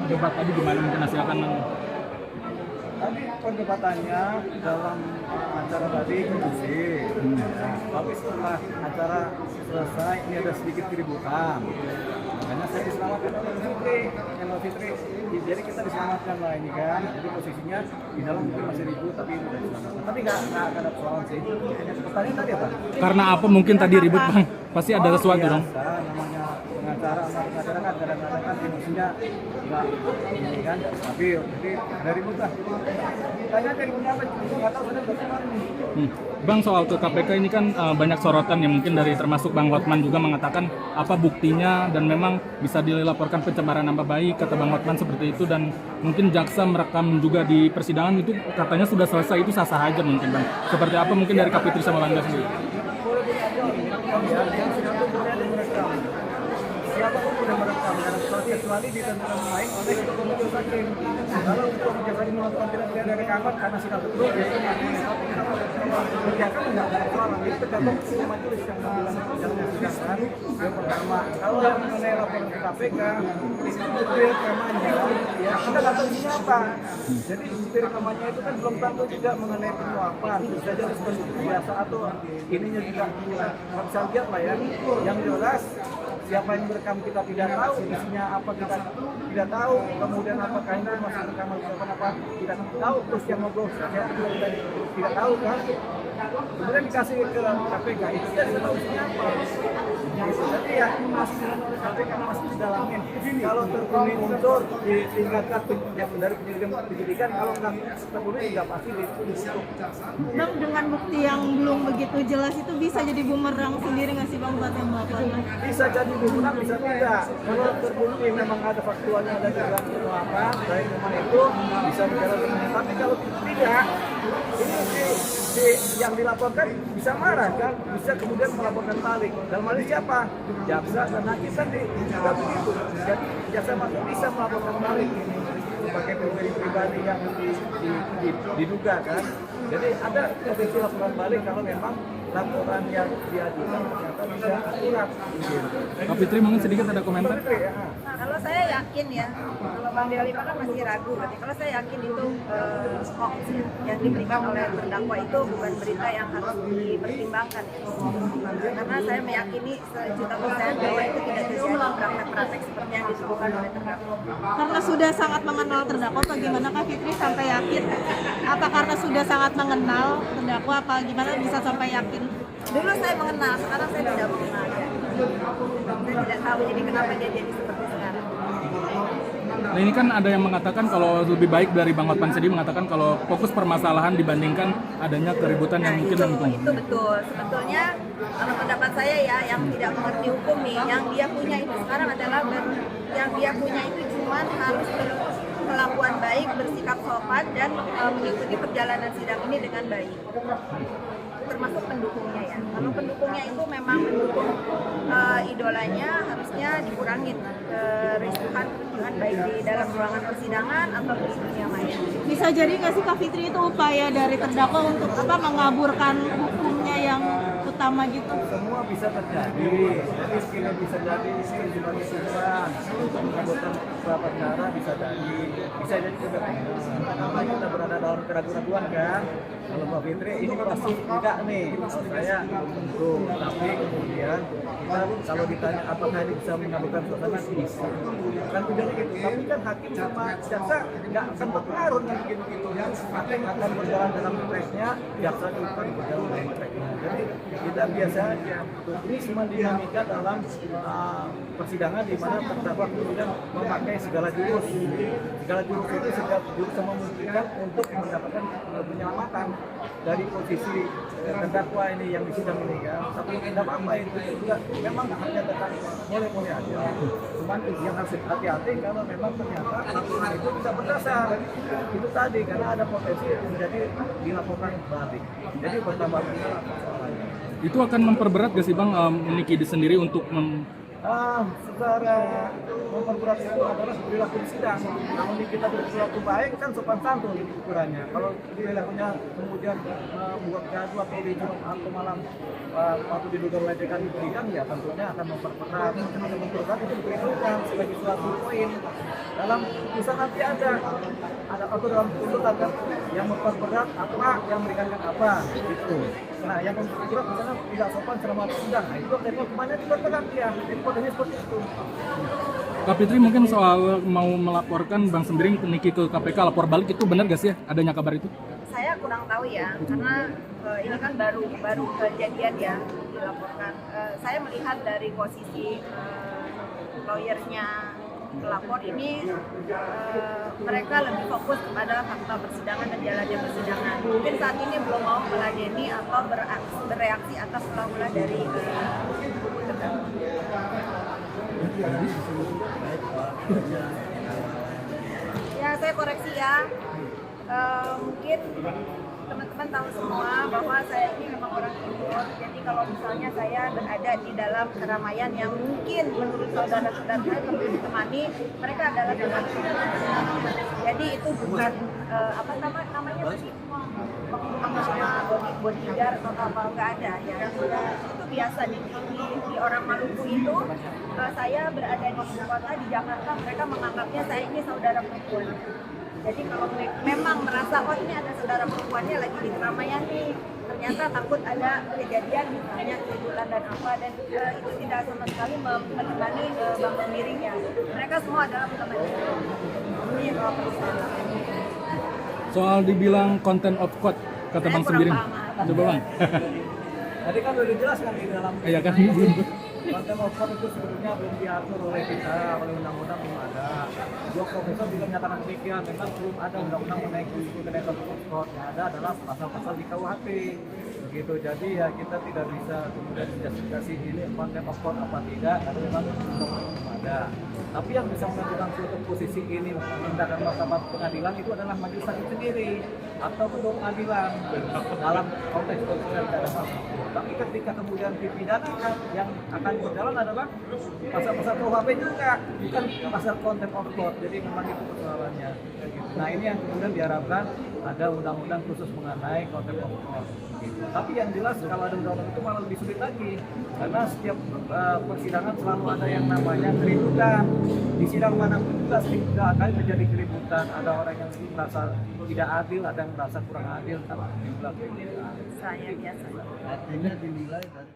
debat tadi gimana mungkin hasil akan Tadi perdebatannya dalam acara tadi kondusif. Tapi setelah acara selesai ini ada sedikit keributan. Makanya saya diselamatkan oleh Fitri. Jadi kita diselamatkan lah ini kan. Jadi posisinya di dalam mungkin masih ribut tapi udah diselamatkan. Tapi nggak ada persoalan sih. Pertanyaan tadi apa? karena apa mungkin tadi ribut Bang? Pasti ada sesuatu dong. Namanya pengacara sama pengacara kan kadang-kadang kan emosinya nggak ini kan nggak stabil. Jadi ada ribut lah. Tanya dari apa? Nggak tahu sudah kemarin nih. Bang, soal ke KPK ini kan banyak sorotan yang mungkin dari termasuk Bang Hotman juga mengatakan apa buktinya dan memang bisa dilaporkan pencemaran nama baik, kata Bang Hotman seperti itu, dan mungkin jaksa merekam juga di persidangan itu katanya sudah selesai, itu sah-sah aja mungkin Bang. Seperti apa mungkin dari Kapitri sama Bangga sendiri? Boleh aja yang sudah boleh ada merekam. Siapapun boleh merekam kecuali ditentukan baik oleh ketua majelis hakim. Kalau ketua majelis hakim melakukan tidak ada rekaman karena sudah betul, biasanya kerjakan tidak ada persoalan. Itu tergantung ketua majelis yang mengambil sidang. Yang pertama, kalau yang mengenai laporan ke KPK, bukti rekamannya, ya kita nggak tahu isinya apa. Jadi bukti rekamannya itu kan belum tentu juga mengenai penyuapan. Bisa jadi seperti biasa atau ininya juga nggak bisa lihat lah ya. Yang jelas siapa yang merekam kita tidak tahu, isinya apa kita tidak tahu, kemudian apakah ini masih rekaman apa tidak tahu, terus yang ngobrol siapa juga kita tidak tahu kan. Kemudian dikasih ke KPK itu dia sudah tahu isinya apa. Jadi ya masih oleh KPK masih didalamin. Kalau terpenuhi unsur ditingkatkan yang dari penyidikan, kalau nggak terpenuhi nggak pasti ditulis. Bang, dengan bukti yang belum begitu jelas itu bisa jadi bumerang sendiri nggak sih Bang buat yang melakukan? Bisa jadi bumerang, bisa tidak. Kalau terbukti memang ada faktualnya, ada dugaan penyuapan, dari memang itu bisa bicara dengan. Tapi kalau tidak, ini yang dilaporkan bisa marah kan, bisa kemudian melaporkan balik. Dalam hal ini siapa? Jaksa dan hakim kan juga begitu. Jadi jaksa masih bisa melaporkan balik ini sebagai pribadi yang diduga kan. Jadi ada potensi laporan balik kalau memang laporan yang diajukan ternyata tidak akurat. Kapitri mungkin sedikit ada komentar? Nah, kalau saya yakin ya, kalau Bang Delipa kan masih ragu, berarti kalau saya yakin itu hoax yang diberikan oleh terdakwa itu bukan berita yang harus dipertimbangkan ya. Karena saya meyakini sejuta persen bahwa itu tidak terjadi praktek-praktek seperti yang disebutkan oleh terdakwa. Karena sudah sangat mengenal terdakwa, bagaimana Kak Fitri sampai yakin? Apa karena sudah sangat mengenal terdakwa, apa gimana bisa sampai yakin? Dulu saya mengenal, sekarang saya tidak mengenal ya. Saya tidak tahu jadi kenapa dia jadi seperti sekarang. Nah ini kan ada yang mengatakan kalau lebih baik dari Bang Hotman sendiri mengatakan kalau fokus permasalahan dibandingkan adanya keributan yang mungkin itu betul. Sebetulnya kalau pendapat saya ya, yang tidak mengerti hukum nih, yang dia punya itu sekarang adalah yang dia punya itu cuma harus berkelakuan baik, bersikap sopan dan mengikuti perjalanan sidang ini dengan baik. Termasuk pendukungnya ya. Kalau pendukungnya itu memang mendukung idolanya, harusnya dikurangin kericuhan baik di dalam ruangan persidangan atau di dunia maya. Bisa jadi nggak sih Kak Fitri itu upaya dari terdakwa untuk mengaburkan hukumnya yang utama gitu? Semua bisa terjadi. Jadi sekiranya bisa jadi sebagai susulan untuk mengaburkan beberapa cara bisa jadi juga. Karena kita berada dalam keraguan kan. Kalau Mbak Fitri ini pasti tidak nih. Kalau saya tentu, tapi kemudian kita kalau ditanya apakah ini bisa mengaburkan suasana, bisa. Kan tidak gitu. Tapi kan hakim sama jaksa nggak akan berpengaruh dengan begitu ya. Hakim akan berjalan dalam tracknya, jaksa juga berjalan dalam tracknya. Jadi kita biasa aja. Ini semua dinamika dalam persidangan di mana terdakwa kemudian memakai segala jurus. Segala jurus itu segala jurus yang memungkinkan untuk mendapatkan penyelamatan dari posisi terdakwa ini yang di sidang ini kan. Tapi tidak apa-apa itu juga memang haknya terdakwa, boleh aja. Cuman yang harus hati-hati kalau memang ternyata laporan itu bisa berdasar. Itu tadi karena ada potensi menjadi dilaporkan balik. Jadi bertambah persoalannya. itu akan memperberat gak sih Bang Niki sendiri untuk secara memperberat itu adalah perilaku di sidang. Namun kita berperilaku baik kan sopan santun ukurannya. Kalau perilakunya kemudian membuat gaduh atau ribut atau malam waktu diduga melecehkan di sidang, ya tentunya akan memperberat. Itu diperhitungkan sebagai suatu poin. dalam putusan nanti ada atau dalam tuntutan kan yang memperberat apa, yang meringankan apa gitu. Nah yang memperberat misalnya tidak sopan selama sidang, nah itu dari hukumannya diperberat ya, jadi potensi seperti itu. Kak Fitri, mungkin soal mau melaporkan Bang Sembiring Niki ke KPK, lapor balik itu benar gak sih adanya kabar itu? Saya kurang tahu ya, karena ini kan baru kejadian ya dilaporkan. Saya melihat dari posisi lawyernya pelapor ini, mereka lebih fokus kepada fakta persidangan dan jalannya persidangan. Mungkin saat ini belum mau meladeni atau bereaksi atas ulah-ulah dari buku terdakwa. Ya, saya koreksi ya. Mungkin teman-teman tahu semua bahwa saya ini memang orang Timur. Jadi kalau misalnya saya berada di dalam keramaian yang mungkin menurut saudara-saudara saya perlu ditemani, mereka adalah dalam. Jadi itu bukan apa namanya tadi, sama bodyguard atau apa, nggak ada ya. Itu biasa di orang Maluku itu. Saya berada di ibu kota di Jakarta, mereka menganggapnya saya ini saudara perempuan. Jadi kalau memang merasa oh ini ada saudara perempuannya lagi di keramaian nih, ternyata takut ada kejadian misalnya keributan dan apa, dan itu tidak sama sekali menemani Bang Sembiring ya. Mereka semua adalah menemani. Ini kalau persoalan. Soal dibilang content of court kata Bang Sembiring, coba Bang. Tadi kan udah dijelaskan di dalam Iya kan, belum. konten of court itu sebetulnya belum diatur oleh kita, oleh undang-undang belum ada. Dua profesor juga menyatakan demikian, memang belum ada undang-undang mengenai content of court. Yang ada adalah pasal-pasal di KUHP. Begitu, jadi ya kita tidak bisa kemudian menjustifikasi ini konten of court apa tidak, karena memang undang-undang belum ada. Tapi yang bisa menentukan suatu posisi ini tindakan martabat pengadilan itu adalah majelis hakim sendiri atau ketua pengadilan dalam konteks pilkada. Tapi ketika kemudian dipidana, yang akan berjalan adalah pasal-pasal KUHP juga, bukan pasal contempt of court. Jadi memang itu persoalannya. Nah ini yang kemudian diharapkan ada undang-undang khusus mengenai contempt of court. Tapi yang jelas kalau ada undang-undang itu malah lebih sulit lagi, karena setiap persidangan selalu ada yang namanya keributan. Di sidang manapun juga sehingga akan terjadi keributan. Ada orang yang merasa tidak adil, ada yang merasa kurang adil, karena jumlah keributan. Saya biasa. Artinya dinilai dari